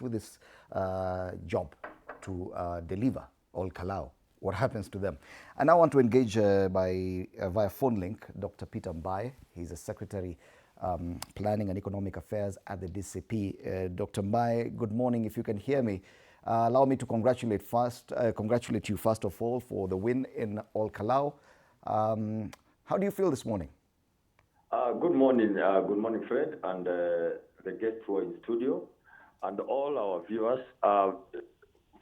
with this job to deliver Ol Kalou? What happens to them? And I want to engage via phone link Dr. Peter Mbae. He's a Secretary Planning and Economic Affairs at the DCP. Dr. Mbae, good morning. If you can hear me, allow me to congratulate you first of all for the win in Ol Kalou. How do you feel this morning? Good morning, Fred, and the guests who are in studio, and all our viewers.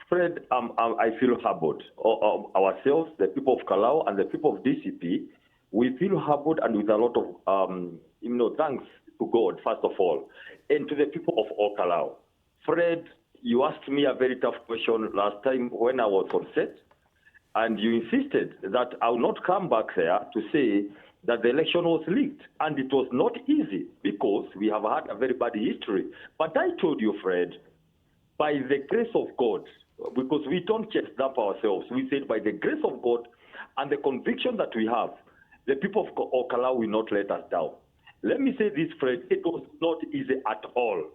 Fred, I feel humbled. Ourselves, the people of Kalou and the people of DCP, we feel humbled and with a lot of, thanks to God, first of all, and to the people of Ol Kalou. Fred, you asked me a very tough question last time when I was on set, and you insisted that I will not come back there to say that the election was leaked. And it was not easy because we have had a very bad history. But I told you, Fred, by the grace of God, because we don't chest up ourselves, we said by the grace of God and the conviction that we have, the people of Ol Kalou will not let us down. Let me say this, Fred, it was not easy at all.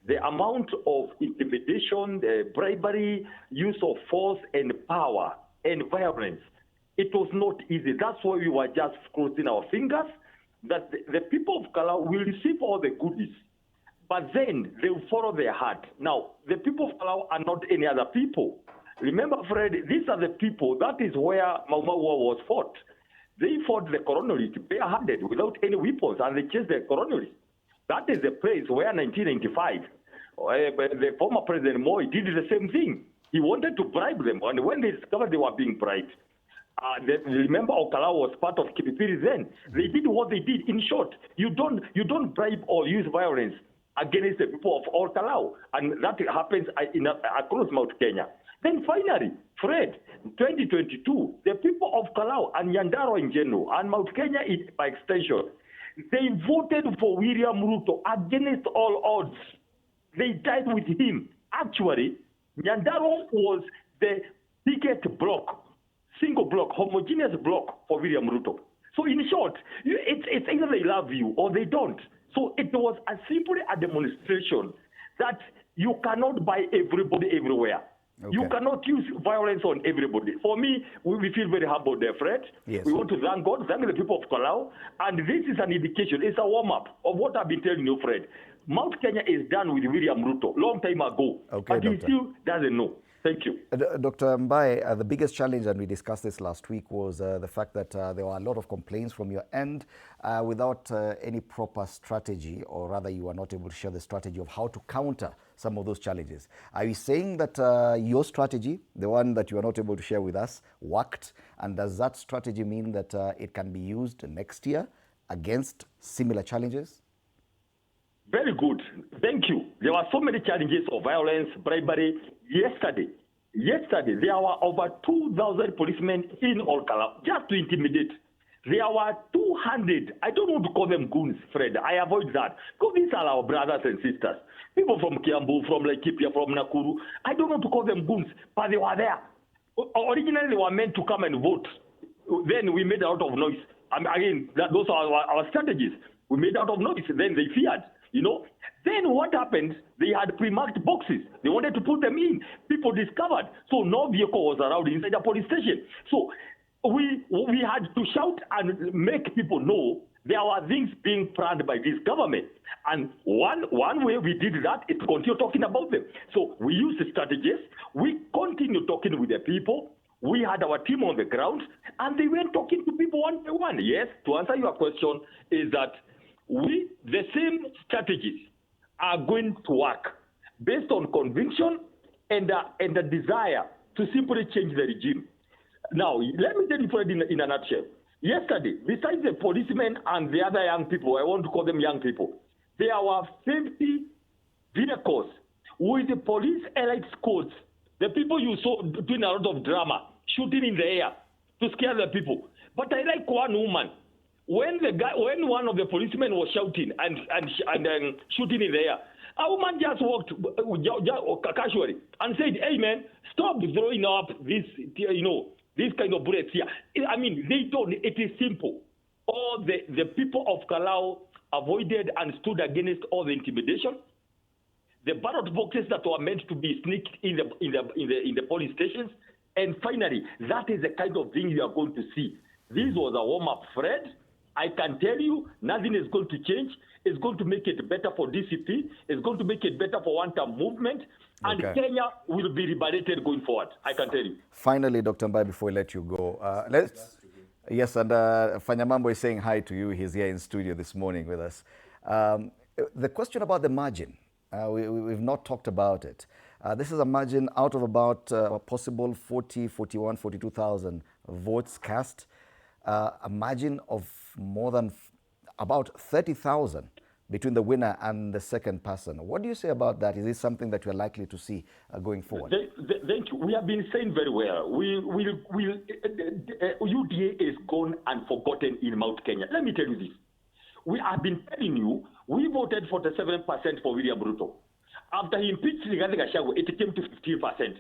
The amount of intimidation, the bribery, use of force and power and violence, it was not easy. That's why we were just crossing our fingers that the people of Kalou will receive all the goodies, but then they will follow their heart. Now, the people of Kalou are not any other people. Remember, Fred, these are the people, that is where Maumau was fought. They fought the colonialists barehanded without any weapons, and they chased the colonialists. That is the place where 1995, the former President Moi did the same thing. He wanted to bribe them, and when they discovered they were being bribed, remember Ol Kalou was part of Kipipiri then. They did what they did. In short, you don't bribe or use violence against the people of Ol Kalou, and that happens across Mount Kenya. Then finally, Fred, 2022, the people of Kalou and Nyandarua in general, and Mount Kenya by extension, they voted for William Ruto against all odds. They died with him. Actually, Nyandarua was the biggest block, single block, homogeneous block for William Ruto. So in short, it's either they love you or they don't. So it was simply a demonstration that you cannot buy everybody everywhere. Okay. You cannot use violence on everybody. For me, we feel very humbled there, Fred. Yes. We want to thank God, thank the people of Kalou, and this is an indication, it's a warm-up of what I've been telling you, Fred. Mount Kenya is done with William Ruto long time ago, okay, but he still doesn't know. Thank you. Dr. Mbae, the biggest challenge, and we discussed this last week, was the fact that there were a lot of complaints from your end without any proper strategy, or rather you were not able to share the strategy of how to counter some of those challenges. Are you saying that your strategy, the one that you are not able to share with us, worked? And does that strategy mean that it can be used next year against similar challenges? Very good. Thank you. There were so many challenges of violence, bribery. Yesterday, there were over 2,000 policemen in Ol Kalou just to intimidate. There were 200. I don't want to call them goons, Fred. I avoid that. Because these are our brothers and sisters. People from Kiambu, from Laikipia, from Nakuru. I don't want to call them goons, but they were there. Originally, they were meant to come and vote. Then we made a lot of noise. Again, those are our strategies. We made a lot of noise. Then they feared. Then what happened? They had pre-marked boxes. They wanted to put them in. People discovered. So no vehicle was allowed inside the police station. So we had to shout and make people know there were things being planned by this government. And one way we did that is to continue talking about them. So we used the strategies. We continued talking with the people. We had our team on the ground, and they went talking to people one by one. Yes, to answer your question is that the same strategies are going to work based on conviction and the desire to simply change the regime. Now, let me tell you, Fred, in a nutshell. Yesterday, besides the policemen and the other young people, I want to call them young people, there were 50 vehicles with the police elite squads. The people you saw doing a lot of drama, shooting in the air to scare the people. But I like one woman. When one of the policemen was shouting and shooting in the air, a woman just walked casually and said, "Hey man, stop throwing up this kind of bullets here." I mean, they don't. It is simple. All the people of Kalou avoided and stood against all the intimidation. the ballot boxes that were meant to be sneaked in the polling stations. And finally, that is the kind of thing you are going to see. This was a warm-up, Fred. I can tell you, nothing is going to change. It's going to make it better for DCP. It's going to make it better for one-term movement. And Kenya will be liberated going forward, I can tell you. Finally, Dr. Mbae, before we let you go, yes, and Fanyamambo is saying hi to you. He's here in studio this morning with us. The question about the margin, we've not talked about it. This is a margin out of about a possible 40, 41, 42,000 votes cast. A margin of more than about 30,000 between the winner and the second person. What do you say about that? Is this something that you're likely to see going forward? Thank you. We have been saying very well. UDA is gone and forgotten in Mount Kenya. Let me tell you this. We have been telling you, we voted 47% for William Ruto. After he impeached Rigathi Gachagua, it came to 15%.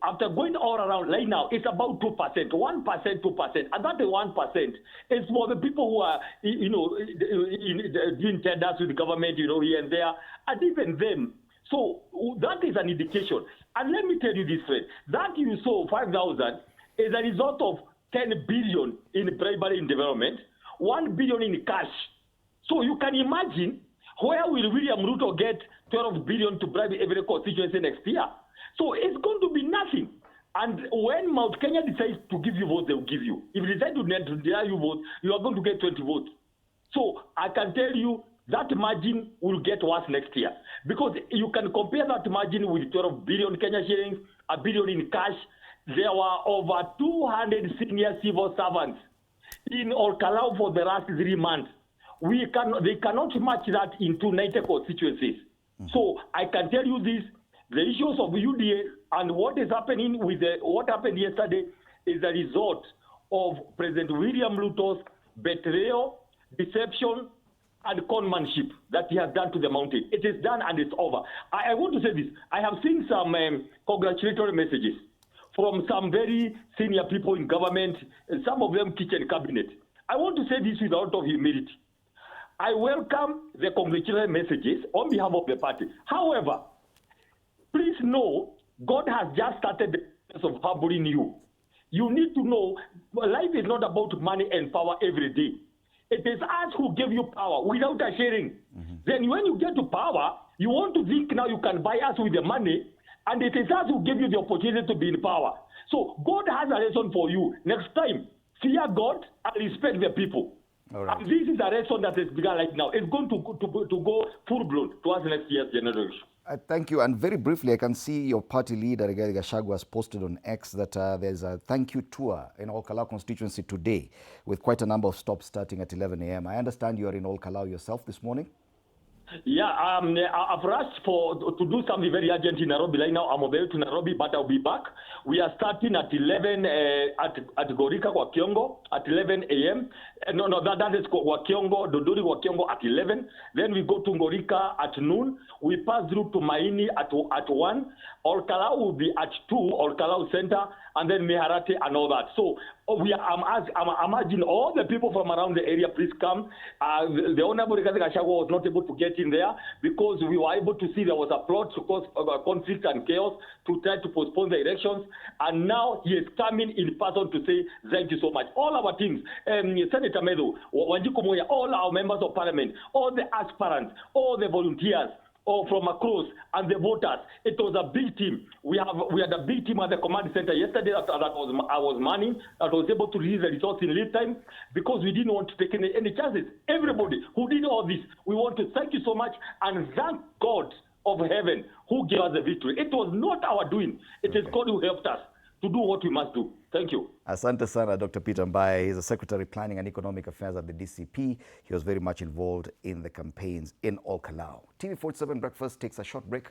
After going all around, right now, it's about 2%, 1%, 2%. And that 1% is for the people who are, doing tenders with the government, here and there, and even them. So that is an indication. And let me tell you this, Fred, that you saw 5,000 is a result of 10 billion in primary in development, 1 billion in cash. So you can imagine where will William Ruto get 12 billion to bribe every constituency next year? So it's going to be nothing. And when Mount Kenya decides to give you votes, they will give you. If they decide to deny you votes, you are going to get 20 votes. So I can tell you that margin will get worse next year. Because you can compare that margin with 12 billion Kenya shillings, 1 billion in cash. There were over 200 senior civil servants in Ol Kalou for the last 3 months. They cannot match that into 90 constituencies. So I can tell you this. The issues of UDA and what is happening with what happened yesterday is a result of President William Ruto's betrayal, deception, and conmanship that he has done to the mountain. It is done and it's over. I want to say this. I have seen some congratulatory messages from some very senior people in government, and some of them kitchen cabinet. I want to say this with a lot of humility. I welcome the congratulatory messages on behalf of the party. However, please know, God has just started the process of humbling you. You need to know, life is not about money and power every day. It is us who give you power without a sharing. Then when you get to power, you want to think now you can buy us with the money, and it is us who give you the opportunity to be in power. So God has a lesson for you. Next time, fear God and respect the people. All right. And this is a lesson that is begun right now. It's going to go full-blown towards next year's generation. Thank you. And very briefly, I can see your party leader, Rigathi Gachagua, has posted on X that there's a thank you tour in Ol Kalou constituency today with quite a number of stops starting at 11 a.m. I understand you are in Ol Kalou yourself this morning? Yeah, I've rushed to do something very urgent in Nairobi. Right now, I'm over to Nairobi, but I'll be back. We are starting at 11 at Gorika, Wakiongo, at 11 a.m. No, that is Wakiongo, Dodori, Wakiongo at 11. Then we go to Gorika at noon. We pass through to Maini at 1. Ol Kalou will be at 2, Ol Kalou Center, and then Meharate and all that. So I'm urging all the people from around the area, please come. The Honorable Rigathi Gachagua was not able to get in there because we were able to see there was a plot to cause conflict and chaos to try to postpone the elections. And now he is coming in person to say thank you so much. All our teams, Senator Medu, Wanjiku Moya, all our members of parliament, all the aspirants, all the volunteers, or from across, and the voters. It was a big team. We had a big team at the command center yesterday that I was manning, that was able to release the results in real time because we didn't want to take any chances. Everybody who did all this, we want to thank you so much and thank God of heaven who gave us the victory. It was not our doing. It is God who helped us to do what we must do. Thank you. Asante sana, Dr. Peter Mbae. He's the Secretary Planning and Economic Affairs at the DCP. He was very much involved in the campaigns in Ol Kalou. TV47 Breakfast takes a short break.